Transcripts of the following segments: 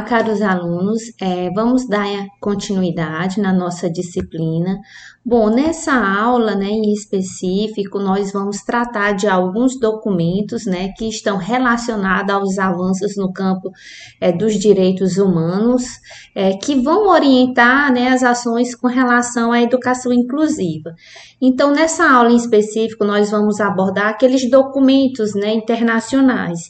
caros alunos, vamos dar continuidade na nossa disciplina. Bom, nessa aula, em específico, nós vamos tratar de alguns documentos, que estão relacionados aos avanços no campo, dos direitos humanos, que vão orientar, as ações com relação à educação inclusiva. Então, nessa aula em específico, nós vamos abordar aqueles documentos, internacionais.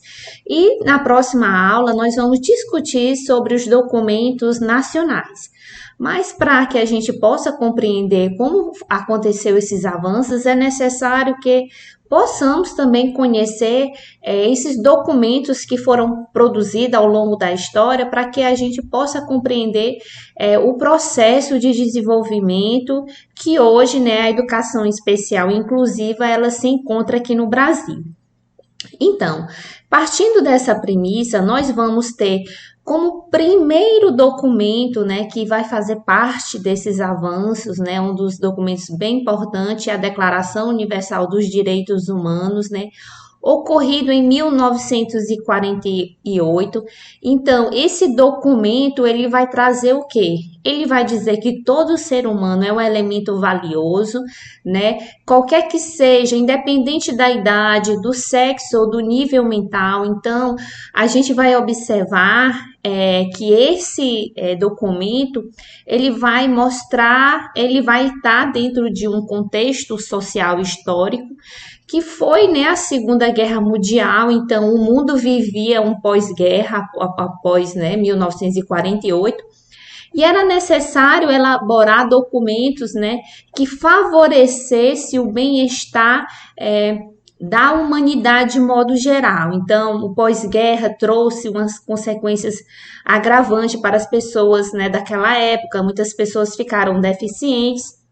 E na próxima aula, nós vamos discutir sobre os documentos nacionais. Mas para que a gente possa compreender como aconteceu esses avanços, é necessário que possamos também conhecer esses documentos que foram produzidos ao longo da história, para que a gente possa compreender o processo de desenvolvimento que hoje, a educação especial inclusiva, ela se encontra aqui no Brasil. Então, partindo dessa premissa, nós vamos ter como primeiro documento, que vai fazer parte desses avanços, um dos documentos bem importantes, é a Declaração Universal dos Direitos Humanos, ocorrido em 1948. Então, esse documento, ele vai trazer o quê? Ele vai dizer que todo ser humano é um elemento valioso, qualquer que seja, independente da idade, do sexo ou do nível mental. Então, a gente vai observar que esse documento, ele vai mostrar, ele vai estar dentro de um contexto social histórico, que foi a Segunda Guerra Mundial. Então o mundo vivia um pós-guerra, após 1948, e era necessário elaborar documentos que favorecesse o bem-estar da humanidade de modo geral. Então, o pós-guerra trouxe umas consequências agravantes para as pessoas daquela época. Muitas pessoas ficaram deficientes.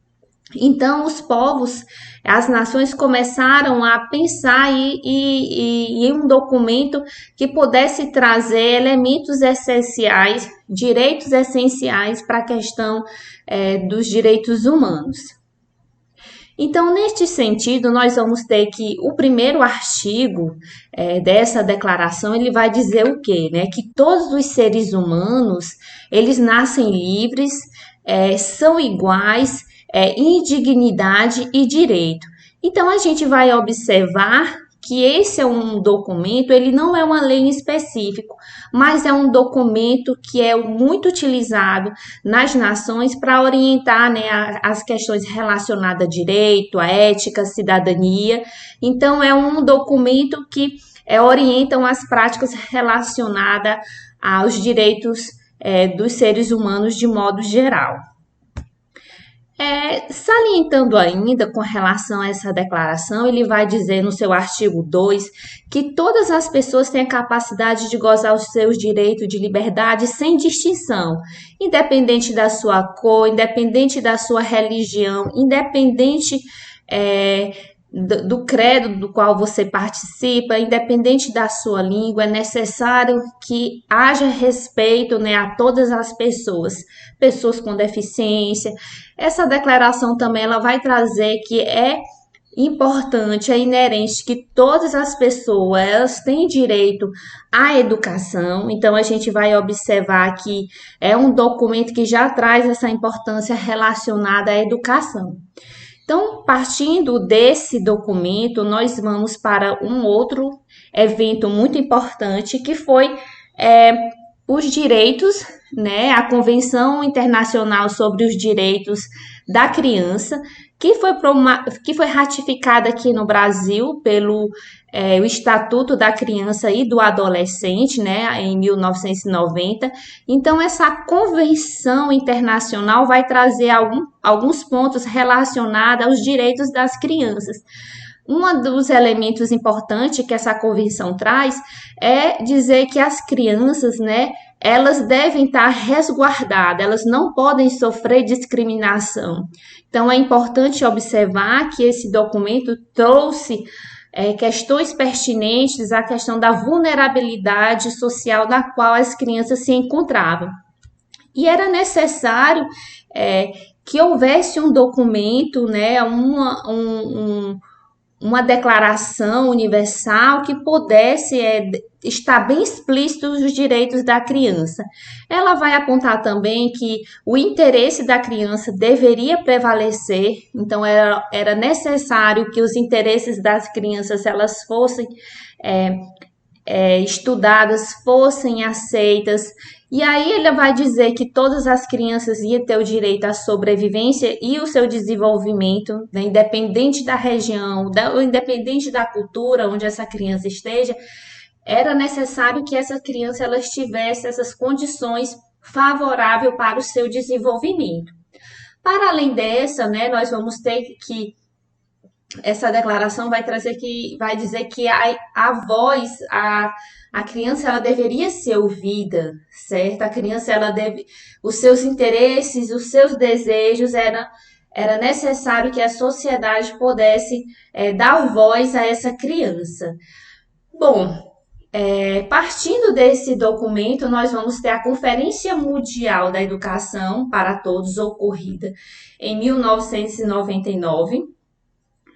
Então, os povos, as nações começaram a pensar em um documento que pudesse trazer elementos essenciais, direitos essenciais para a questão dos direitos humanos. Então, neste sentido, nós vamos ter que o primeiro artigo dessa declaração, ele vai dizer o quê? Que todos os seres humanos, eles nascem livres, são iguais, em dignidade e direito. Então, a gente vai observar que esse é um documento, ele não é uma lei em específico, mas é um documento que é muito utilizado nas nações para orientar as questões relacionadas a direito, a ética, a cidadania. Então, é um documento que orientam as práticas relacionadas aos direitos dos seres humanos de modo geral. Salientando ainda com relação a essa declaração, ele vai dizer no seu artigo 2 que todas as pessoas têm a capacidade de gozar os seus direitos de liberdade sem distinção, independente da sua cor, independente da sua religião, independente do credo do qual você participa, independente da sua língua. É necessário que haja respeito a todas as pessoas com deficiência. Essa declaração também ela vai trazer que é importante, é inerente que todas as pessoas elas têm direito à educação. Então, a gente vai observar que é um documento que já traz essa importância relacionada à educação. Então, partindo desse documento, nós vamos para um outro evento muito importante, que foi os direitos, a Convenção Internacional sobre os Direitos da Criança, que foi ratificada aqui no Brasil pelo o Estatuto da Criança e do Adolescente, em 1990. Então, essa convenção internacional vai trazer alguns pontos relacionados aos direitos das crianças. Um dos elementos importantes que essa convenção traz é dizer que as crianças, elas devem estar resguardadas, elas não podem sofrer discriminação. Então, é importante observar que esse documento trouxe questões pertinentes à questão da vulnerabilidade social na qual as crianças se encontravam. E era necessário que houvesse um documento, uma declaração universal que pudesse estar bem explícito os direitos da criança. Ela vai apontar também que o interesse da criança deveria prevalecer, então era necessário que os interesses das crianças elas fossem estudadas, fossem aceitas. E aí ele vai dizer que todas as crianças iam ter o direito à sobrevivência e o seu desenvolvimento, né, independente da região, independente da cultura onde essa criança esteja, era necessário que essa criança ela tivesse essas condições favoráveis para o seu desenvolvimento. Para além dessa, né, nós vamos ter que essa declaração vai dizer que a voz, a criança ela deveria ser ouvida, certo? A criança ela deve, os seus interesses, os seus desejos era necessário que a sociedade pudesse dar voz a essa criança. Bom, partindo desse documento, nós vamos ter a Conferência Mundial da Educação para Todos, ocorrida em 1999.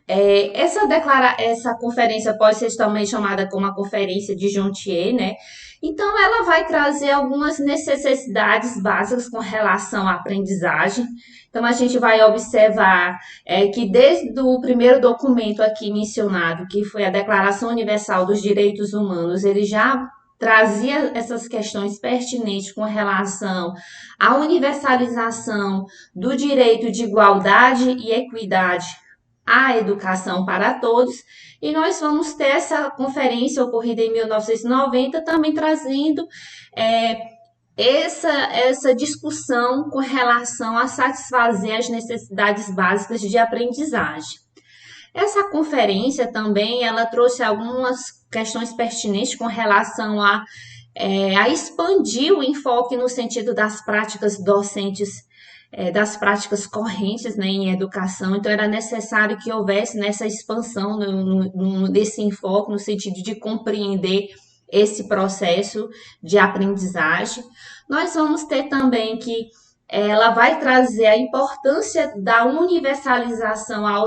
Essa conferência pode ser também chamada como a Conferência de Jontier, né? Então, ela vai trazer algumas necessidades básicas com relação à aprendizagem. Então, a gente vai observar que desde o primeiro documento aqui mencionado, que foi a Declaração Universal dos Direitos Humanos, ele já trazia essas questões pertinentes com relação à universalização do direito de igualdade e equidade à educação para todos, e nós vamos ter essa conferência ocorrida em 1990 também trazendo essa discussão com relação a satisfazer as necessidades básicas de aprendizagem. Essa conferência também ela trouxe algumas questões pertinentes com relação a expandir o enfoque no sentido das práticas docentes, das práticas correntes, né, em educação. Então, era necessário que houvesse nessa expansão desse enfoque, no sentido de compreender esse processo de aprendizagem. Nós vamos ter também que ela vai trazer a importância da universalização ao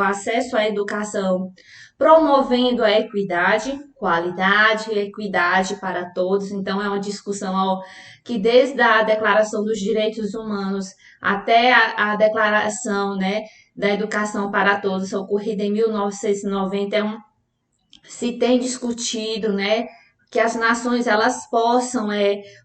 acesso à educação, promovendo a equidade, qualidade e equidade para todos. Então, é uma discussão que desde a Declaração dos Direitos Humanos até a Declaração, né, da Educação para Todos, ocorrida em 1990, se tem discutido, né, que as nações elas possam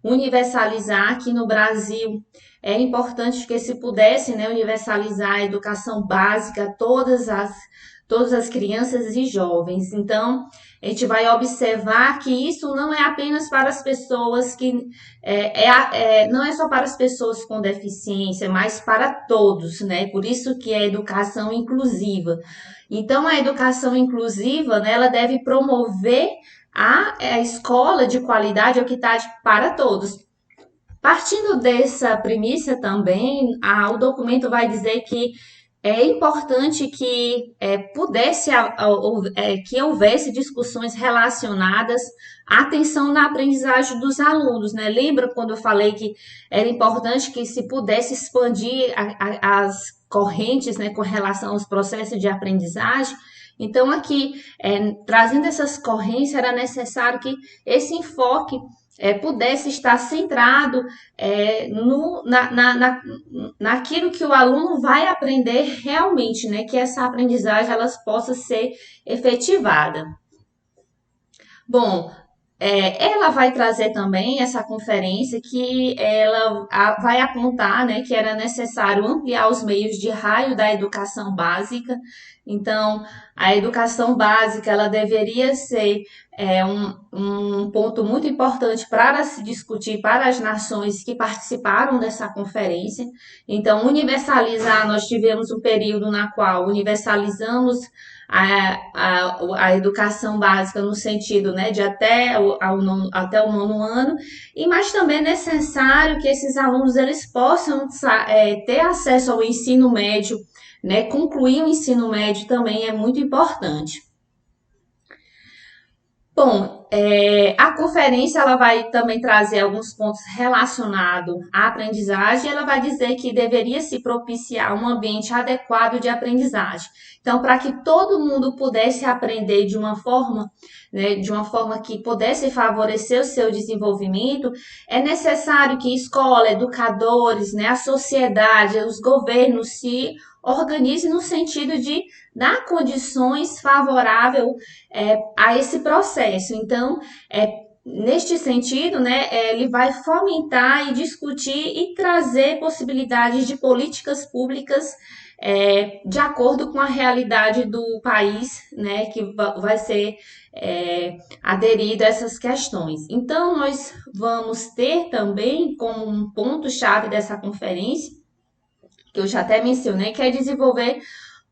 universalizar. Aqui no Brasil é importante que se pudesse, né, universalizar a educação básica a todas as crianças e jovens. Então, a gente vai observar que isso não é apenas para as pessoas não é só para as pessoas com deficiência, mas para todos, né? Por isso que é educação inclusiva. Então, a educação inclusiva, né, ela deve promover a escola de qualidade, equidade para todos. Partindo dessa premissa também, o documento vai dizer que é importante que que houvesse discussões relacionadas à atenção na aprendizagem dos alunos, né? Lembra quando eu falei que era importante que se pudesse expandir as correntes, né, com relação aos processos de aprendizagem? Então, aqui, trazendo essas correntes, era necessário que esse enfoque pudesse estar centrado naquilo que o aluno vai aprender realmente, né? Que essa aprendizagem elas possa ser efetivada. Bom, ela vai trazer também essa conferência que ela vai apontar, né, que era necessário ampliar os meios de raio da educação básica. Então, a educação básica ela deveria ser um ponto muito importante para se discutir para as nações que participaram dessa conferência. Então, universalizar, nós tivemos um período na qual universalizamos a educação básica no sentido, né, de até o nono ano, mas também é necessário que esses alunos eles possam ter acesso ao ensino médio, né, concluir o ensino médio também é muito importante. Bom, a conferência ela vai também trazer alguns pontos relacionados à aprendizagem. Ela vai dizer que deveria se propiciar um ambiente adequado de aprendizagem. Então, para que todo mundo pudesse aprender de uma forma, né, de uma forma que pudesse favorecer o seu desenvolvimento, é necessário que escola, educadores, né, a sociedade, os governos se organizem no sentido de dar condições favoráveis a esse processo. Então, neste sentido, né, ele vai fomentar e discutir e trazer possibilidades de políticas públicas de acordo com a realidade do país, né, que vai ser aderido a essas questões. Então, nós vamos ter também como um ponto-chave dessa conferência, que eu já até mencionei, que é desenvolver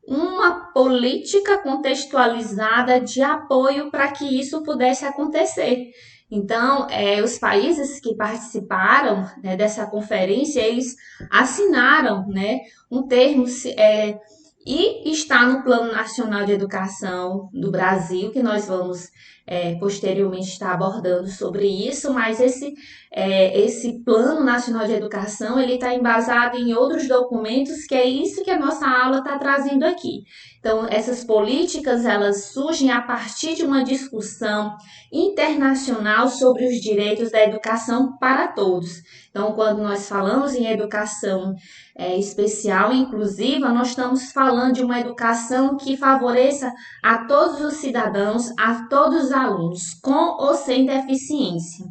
uma política contextualizada de apoio para que isso pudesse acontecer. Então, os países que participaram, né, dessa conferência, eles assinaram, né, um termo e está no Plano Nacional de Educação do Brasil, que nós vamos posteriormente estar abordando sobre isso, mas esse Plano Nacional de Educação ele está embasado em outros documentos, que é isso que a nossa aula está trazendo aqui. Então, essas políticas elas surgem a partir de uma discussão internacional sobre os direitos da educação para todos. Então, quando nós falamos em educação especial e inclusiva, nós estamos falando de uma educação que favoreça a todos os cidadãos, a todos os alunos, com ou sem deficiência.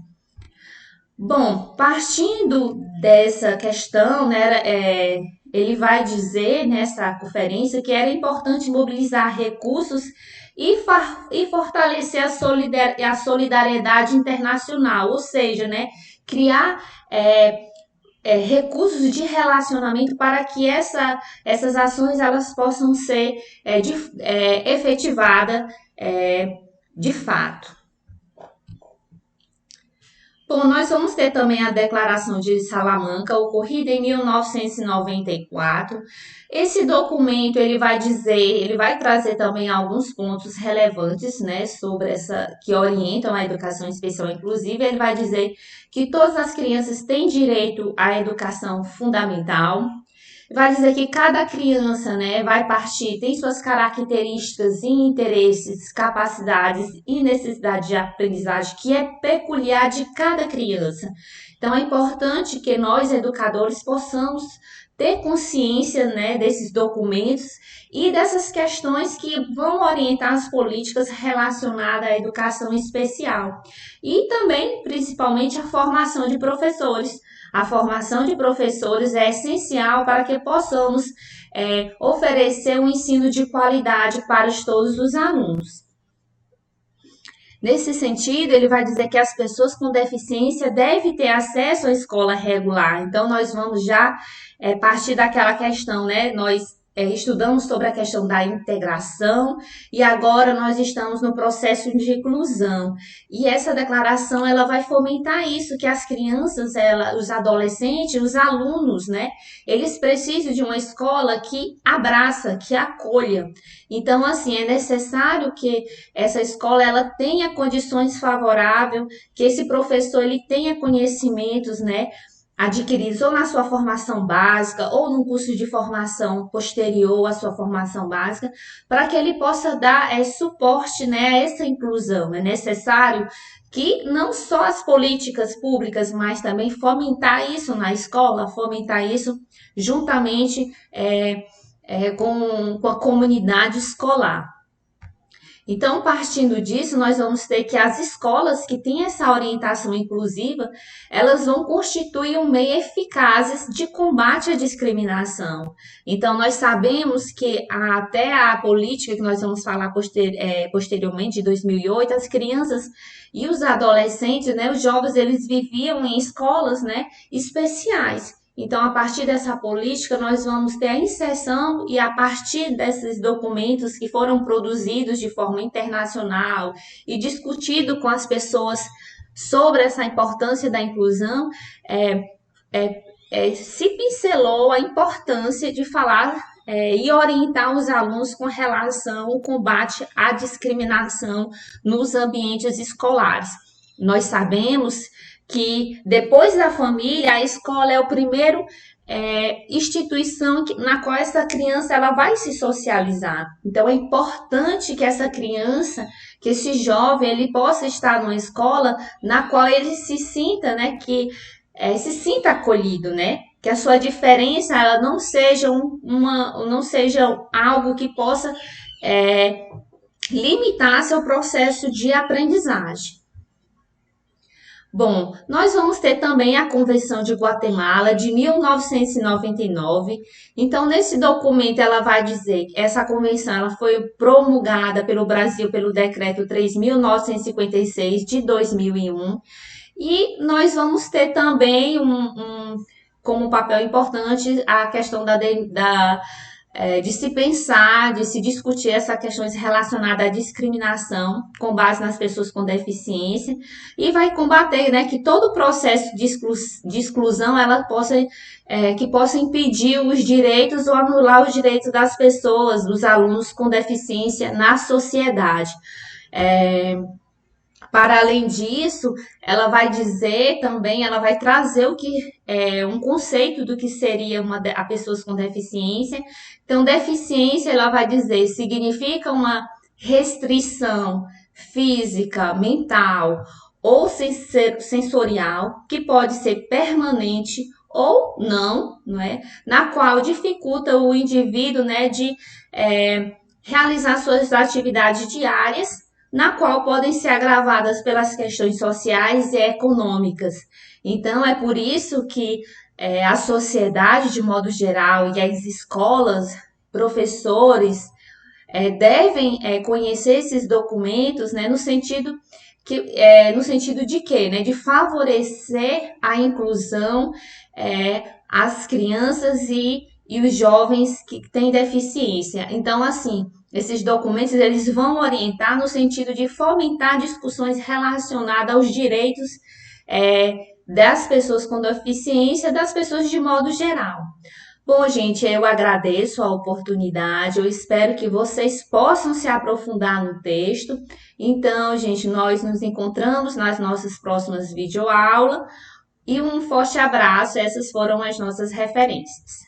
Bom, partindo dessa questão, né, ele vai dizer nessa conferência que era importante mobilizar recursos e fortalecer a solidariedade internacional, ou seja, né, criar recursos de relacionamento para que essas ações elas possam ser efetivadas de fato. Bom, nós vamos ter também a Declaração de Salamanca, ocorrida em 1994. Esse documento ele vai trazer também alguns pontos relevantes, né, sobre que orientam a educação especial inclusiva. Ele vai dizer que todas as crianças têm direito à educação fundamental. Vai dizer que cada criança, né, tem suas características e interesses, capacidades e necessidade de aprendizagem que é peculiar de cada criança. Então é importante que nós, educadores, possamos ter consciência, né, desses documentos e dessas questões que vão orientar as políticas relacionadas à educação especial. E também, principalmente, a formação de professores. A formação de professores é essencial para que possamos oferecer um ensino de qualidade para todos os alunos. Nesse sentido, ele vai dizer que as pessoas com deficiência devem ter acesso à escola regular. Então, nós vamos já partir daquela questão, né? Nós estudamos sobre a questão da integração e agora nós estamos no processo de inclusão. E essa declaração ela vai fomentar isso, que as crianças, os adolescentes, os alunos, né? Eles precisam de uma escola que abraça, que acolha. Então, assim, é necessário que essa escola ela tenha condições favoráveis, que esse professor ele tenha conhecimentos, né? Adquiridos ou na sua formação básica ou num curso de formação posterior à sua formação básica, para que ele possa dar suporte, né, a essa inclusão. É necessário que não só as políticas públicas, mas também fomentar isso na escola, fomentar isso juntamente com a comunidade escolar. Então, partindo disso, nós vamos ter que as escolas que têm essa orientação inclusiva, elas vão constituir um meio eficaz de combate à discriminação. Então, nós sabemos que até a política que nós vamos falar posteriormente, de 2008, as crianças e os adolescentes, né, os jovens, eles viviam em escolas, né, especiais. Então, a partir dessa política, nós vamos ter a inserção e a partir desses documentos que foram produzidos de forma internacional e discutido com as pessoas sobre essa importância da inclusão, se pincelou a importância de falar e orientar os alunos com relação ao combate à discriminação nos ambientes escolares. Nós sabemos que depois da família, a escola é o primeiro instituição na qual essa criança ela vai se socializar. Então é importante que essa criança, que esse jovem, ele possa estar numa escola na qual ele se sinta, né, que se sinta acolhido, né? Que a sua diferença ela não seja não seja algo que possa é, limitar seu processo de aprendizagem. Bom, nós vamos ter também a Convenção de Guatemala de 1999. Então, nesse documento, ela vai dizer que essa convenção ela foi promulgada pelo Brasil pelo Decreto 3.956 de 2001. E nós vamos ter também como papel importante a questão de se pensar, de se discutir essas questões relacionadas à discriminação com base nas pessoas com deficiência e vai combater, né, que todo o processo de exclusão ela que possa impedir os direitos ou anular os direitos das pessoas, dos alunos com deficiência na sociedade. Para além disso, ela vai dizer também, ela vai trazer o que um conceito do que seria a pessoas com deficiência. Então, deficiência, ela vai dizer, significa uma restrição física, mental ou sensorial que pode ser permanente ou não é? Na qual dificulta o indivíduo, né, de realizar suas atividades diárias na qual podem ser agravadas pelas questões sociais e econômicas. Então, é por isso que a sociedade, de modo geral, e as escolas, professores, devem conhecer esses documentos, né, no sentido de quê? Né, de favorecer a inclusão às crianças e os jovens que têm deficiência. Então, assim, esses documentos eles vão orientar no sentido de fomentar discussões relacionadas aos direitos das pessoas com deficiência, das pessoas de modo geral. Bom, gente, eu agradeço a oportunidade, eu espero que vocês possam se aprofundar no texto. Então, gente, nós nos encontramos nas nossas próximas videoaulas e um forte abraço, essas foram as nossas referências.